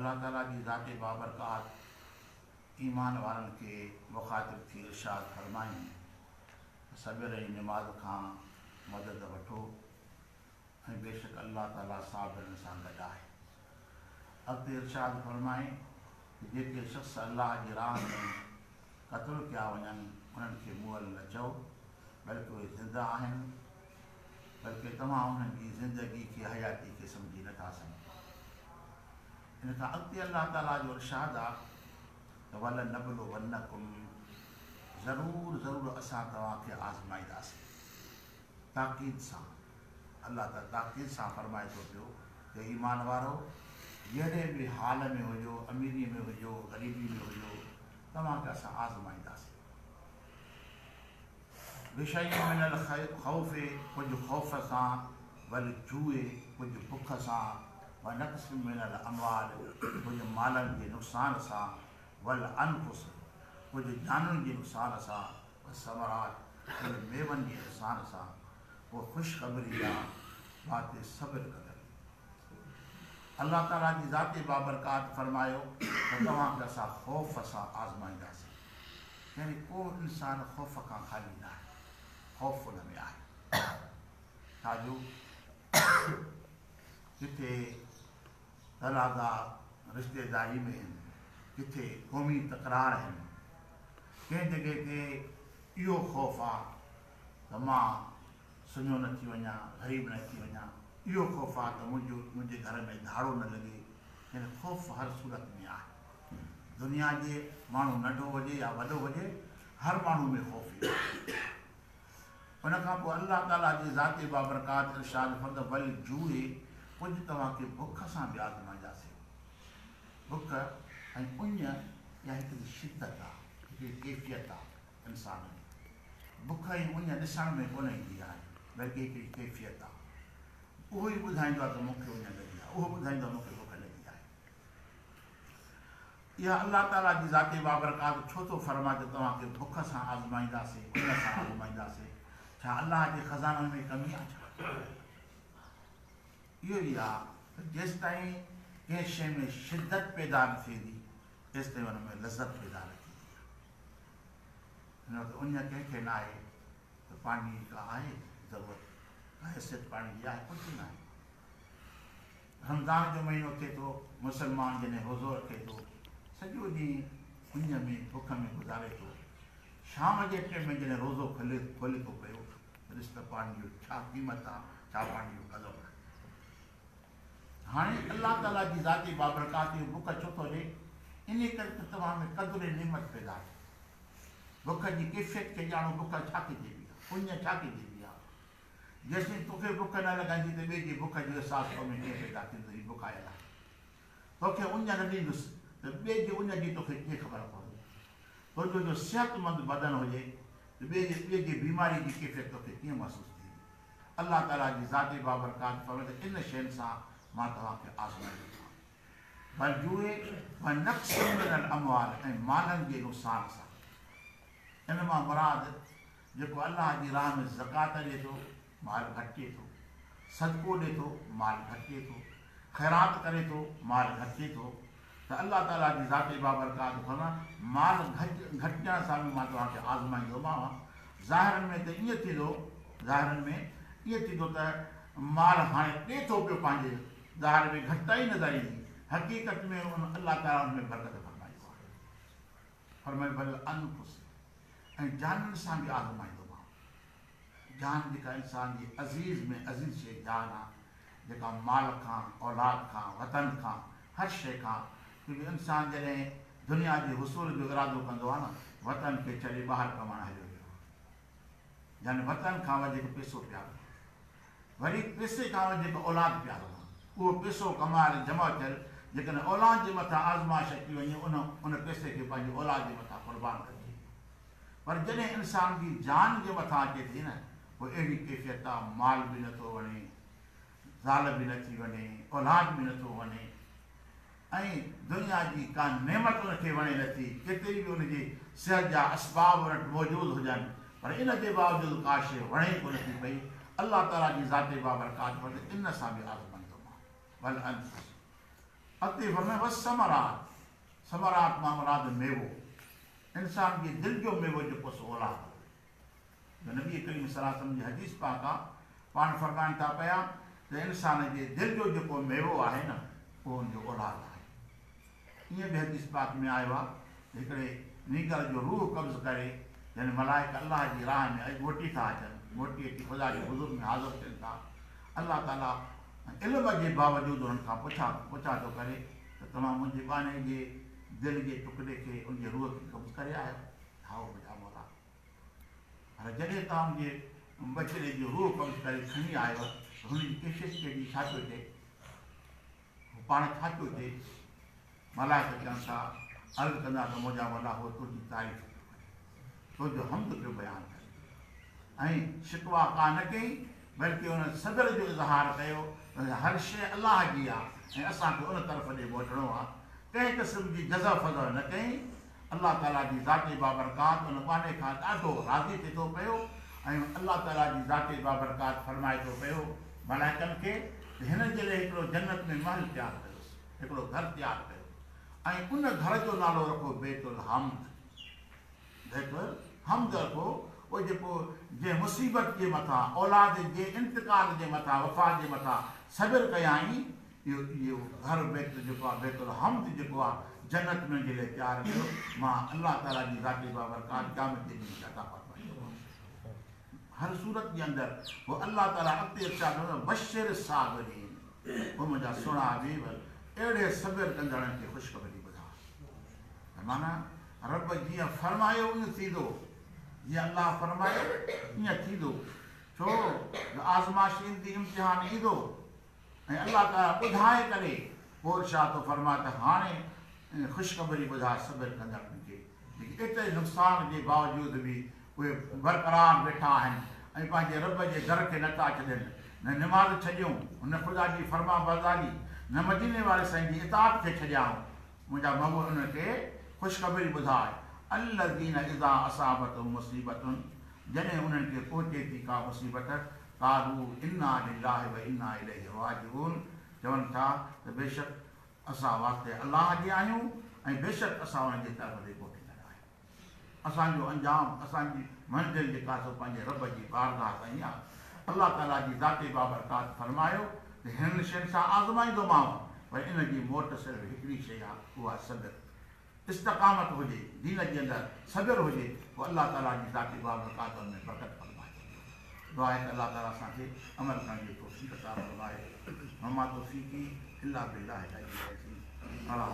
अल्लाह ताला जी ज़ात बाबरकात ईमान वारनि खे मुखातिब थी इरशाद फरमायूं सब्र ऐं निमाज़ खां मदद वठो ऐं बेशक अल्लाह ताला साबिरनि सां गॾु आहे। अॻिते इरशाद फरमाए जेके शख़्स अल्लाह जी राह में क़त्ल कया वञनि उन्हनि खे मुअल न चओ बल्कि उहे ज़िंदा आहिनि, बल्कि तव्हां उन्हनि जी ज़िंदगी खे हयाती खे सम्झी नथा सघो। इन खां अॻिते अल्लाह ताला जो इरशाद आहे त वल नबलो वन्नकुम, ज़रूरु ज़रूरु असां तव्हांखे आज़माईंदासीं। ताक़ीद सां अल्लाह ताला ताक़ीद सां फरमाए थो पियो त ईमान वारो जहिड़े बि हाल में हुजो, अमीरी में हुजो, ग़रीबी में हुजो, तव्हांखे असां आज़माईंदासीं। विशय मिनल ख़ौफ़, कुझु ख़ौफ़ सां, वल जूए कुझु बुख सां, व नक़्स मिनल अमवाल कुझु मालनि जे नुक़सान सां, वल अनफुस कुझु जानुनि जे नुक़सान सां, व समरात कुझु मेवनि जे नुक़सान सां। वो ख़ुशख़बरी आहे बाते सब्र कंदड़। अल्लाह ताला जी ज़ाते बाबरकात फरमायो त तव्हांखे असां ख़ौफ़ सां आज़माईंदासीं। यानी को इंसान ख़ौफ़ खां ख़ाली न आहे, ख़ौफ़ उन में आहे। छाजो किथे तलादा रिश्तेदारी में आहिनि, किथे क़ौमी तकरार आहिनि, कंहिं जॻह ते इहो ख़ौफ़ आहे त मां सुञो न थी वञा, ग़रीब न थी वञा, इहो ख़ौफ़ आहे त मुंहिंजे घर में धाड़ो न लॻे। यानी ख़ौफ़ हर सूरत में आहे। दुनिया जे माण्हू नंढो हुजे या वॾो हुजे, हर माण्हू में ख़ौफ़ आहे। उन खां पोइ अल्लाह ताला जी ज़ाते बाबरकात इरशाद फरमायो वल जूए, कुझु तव्हांखे बुख सां बि आज़माईंदासीं। बुख ऐं उञ या हिकिड़ी शिदत आहे, हिकिड़ी कैफ़ियत आहे इंसान में। बुख ऐं उञ ॾिसण में कोन ईंदी आहे, बल्कि हिकिड़ी कैफ़ियत आहे। उहो ई ॿुधाईंदो आहे त मूंखे उञ लॻी आहे, उहो ॿुधाईंदो आहे मूंखे बुख लॻी आहे। इहा अल्लाह ताला जी ज़ाते बाबरकात छो थो फरमाए त तव्हांखे बुख सां आज़माईंदासीं, उञ सां आज़माईंदासीं? छा अल्लाह जे ख़ज़ाननि में कमी आहे छा? इहो ई आहे त जेसि ताईं कंहिं शइ में शिदत पैदा न थींदी तेसि ताईं हुन में लज़त पैदा न थींदी। हिन वक़्तु उञ कंहिंखे न आहे त पाणी का आहे ज़रूरत, हैसियत पाणी जी आहे, कुझु न आहे। रमज़ान जो महीनो थिए थो, मुस्लमान जॾहिं रोज़ो रखे थो, सॼो ॾींहुं उञ में बुख में गुज़ारे थो, शाम जे टाइम में जॾहिं रोज़ो खोले थो पियो ॾिस त पाणी जो छा क़ीमत आहे, छा पाणी जो क़दुरु आहे। हाणे अल्लाह ताला जी ज़ाती बाबरकात इहो बुख छो थो ॾे? इन करे त तव्हां में क़दुरु नेमत पैदा थिए। बुख जी कैफ़ियत खे ॼाणो, बुख छा खे चइबी आहे, उञ छा खे चइबी आहे। जेसिताईं तोखे बुख न लॻंदी त ॿिए जी बुख जो अहसासु तो में कीअं पैदा थींदो? हीअ बुख आयल आहे। तोखे उञ न ॾींदुसि त ॿिए जी उञ जी तोखे कीअं ख़बर पवंदी? तुंहिंजो जो सिहतमंद बदन हुजे त ॿिए जी बीमारी जी कैफ़ियत तोखे कीअं महसूसु थींदी? अल्लाह ताला जी ज़ाते बाबरकात फरमाए त इन शयुनि सां मां तव्हांखे आज़माईंदो आहियां। बल जूए व नक़्स मिनल अमवाल, ऐं मालनि जे नुक़सान सां। इन मां मुराद जेको अल्लाह जी राह में ज़कात ॾिए थो, माल घटिजे थो, सदको ॾिए थो, माल घटिजे थो, ख़ैरात करे थो, माल घटिजे थो। त अल्लाह ताला जी ज़ाते बाबरकात फरमाए माल घटिजण सां बि मां तव्हांखे आज़माईंदोमांव। ज़ाहिरनि में त ईअं थींदो, ज़ाहिरनि में ईअं थींदो त माल हाणे ॾिए थो पियो पंहिंजे, ज़ाहिर में घटिताई नज़र ईंदी, हक़ीक़त में अल्लाह ताला हुन में बरकत फरमाईंदो आहे। फरमाए भले अनफुस, ऐं जाननि सां बि आज़माईंदोमांव। जान जेका इंसान जी अज़ीज़ में अज़ीज़ शइ जान आहे, जेका माल खां, औलाद खां, वतन खां, हर शइ खां। क्योंकि इंसान जॾहिं दुनिया जे हुसूल जो इरादो कंदो आहे न, वतन खे छॾे ॿाहिरि कमाइण हलियो वियो, यानी वतन खां वधीक पैसो प्यारो, वरी पैसे खां वधीक औलाद प्यारो आहे। उहो पैसो कमाए जमा थियल जेकॾहिं औलाद जे मथां आज़माइश अची वञे, उन पैसे खे पंहिंजी औलाद जे मथां क़ुर्बान कजे। पर जॾहिं इंसान जी जान जे मथां अचे थी न, पोइ अहिड़ी कैफ़ियत आहे, माल बि नथो वणे, ज़ाल बि नथी वञे, औलाद बि नथो वञे, ऐं दुनिया जी का नेमत उनखे वणे नथी। केतिरी बि उनजी सिहत जा असबाब वटि मौजूदु हुजनि, पर इन जे बावजूदि का शइ वणे कोन थी पई। अल्लाह ताला जी ज़ाते बाबरकात इन सां बि आज़माईंदोमांव। भल अनफुस, अॻिते फरमाए बसि समरात मां मुराद मेवो, इंसान जे दिलि जो मेवो जेको सो औलाद। नबी करीम सल्लल्लाहु अलैहि वसल्लम जी हदीस पाक आहे, पाण फरमाइनि था पिया त इंसान जे दिलि जो जेको मेवो आहे न उहो हुनजो औलाद आहे। ईअं बि हदीस पाक में आयो आहे त हिकिड़े नीगर जो रूह कब्ज़ करे यानी मलाइका अलाह जी राह में मोटी था अचनि, मोटी अची ख़ुदा जे हुज़ूर में हाज़िर थियनि था। अलाह ताला इल्म जे बावजूदि हुननि खां पुछा थो करे त तव्हां मुंहिंजे बाने जे दिलि जे टुकड़े खे उनजे रूह खे कब्ज़ करे आयो? हा मुंहिंजा मौला। पर जॾहिं तव्हां मुंहिंजे बचिड़े जो रूह कब्ज़ करे खणी आयो त हुनजी कैफ़ियत कहिड़ी, छा पियो थिए, पाण छा पियो थिए? मलाइका चवनि था अर्ज़ु कंदा त मुंहिंजा मौला हो तुंहिंजी तारीफ़ तुंहिंजो हमद पियो बयानु करे ऐं शिकवा का न कई, बल्कि हुन सदर जो इज़हार कयो हर शइ अलाह जी आहे ऐं असांखे उन तरफ़ ॾे मोटिणो आहे। कंहिं क़िस्म जी जज़ा फज़ा न कई। अलाह ताला जी ज़ाती बाबरकात उन बाने खां ॾाढो राज़ी थिए थो पियो ऐं अलाह ताला जी ज़ाती बाबरकात फरमाए थो पियो मलाइकनि खे हिन जे लाइ हिकिड़ो जन्नत में महल तयारु कयोसि, हिकिड़ो घरु तयारु कयो ऐं उन घर जो नालो रखो बैतुल हम्द। बैतुल हम्द रखो, उहो जेको जंहिं मुसीबत जे मथां, औलाद जे इंतकाल जे मथां, वफ़ात जे मथां सब्र कयाई, इहो घर बैत जेको आहे बैतुल हम्द जेको आहे जन्नत में जे लाइ तयारु कयो। मां अलाह ताला जी ज़ाती बाबरकात क़यामत जे ॾींहुं अता फरमाईंदो। हर सूरत जे अंदरि उहो अलाह ताला अॻिते इरशाद कंदो बशिर साबिरीन, उहो मुंहिंजा सुहिणा हबीब अहिड़े सब्र कंदड़नि खे ख़ुशख़बरी ॿुधा। माना रब जीअं फरमायो ईअं थींदो, जीअं अलाह फरमायो ईअं थींदो। छो आज़माइश ईंदी, इम्तिहान ईंदो ऐं अलाह ताला ॿुधाए करे पोइ इरशाद थो फरमाए त हाणे ख़ुशख़बरी ॿुधा सब्र कंदड़नि खे जेके एतिरे नुक़सान जे बावजूदि बि उहे बरक़रार वेठा आहिनि ऐं पंहिंजे रब जे दर खे नथा छॾनि, न निमाज़ छॾियूं, न ख़ुदा जी फरमा बरदारी, न मदीने वारे साईं जी इताअत खे छॾियाऊं। मुंहिंजा महबूब उनखे ख़ुशख़बरी ॿुधाए अल्लज़ीन इज़ा असाबतहुम मुसीबतुन, जॾहिं उन्हनि खे पहुचे थी का मुसीबत, क़ालू इन्ना लिल्लाहि व इन्ना इलैहि राजिऊन, चवनि था त बेशक असां वास्ते अलाह जी आहियूं ऐं बेशक असां उनजे तरफ़ ॾे मोटींदड़ आहियूं। असांजो अंजाम, असांजी मंज़िल जेका सो पंहिंजे रब जी बारगाह ताईं आहे। अलाह ताला जी ज़ाती बाबरकात फरमायो त हिन शयुनि सां आज़माईंदोमांव, पर इन जी मोट सिर्फ़ु हिकिड़ी शइ आहे, उहा सब्र, इस्तक़ामत हुजे, दीन जे अंदरि सब्र हुजे, पोइ अलाह ताला जी ज़ाती बाबरकात में बरकत फरमाए। दुआ आहे त अलाह ताला असांखे अमल करण जी तौफ़ीक़ अता फरमाए। ममा तौफ़ीक़ी इल्ला बिल्लाह।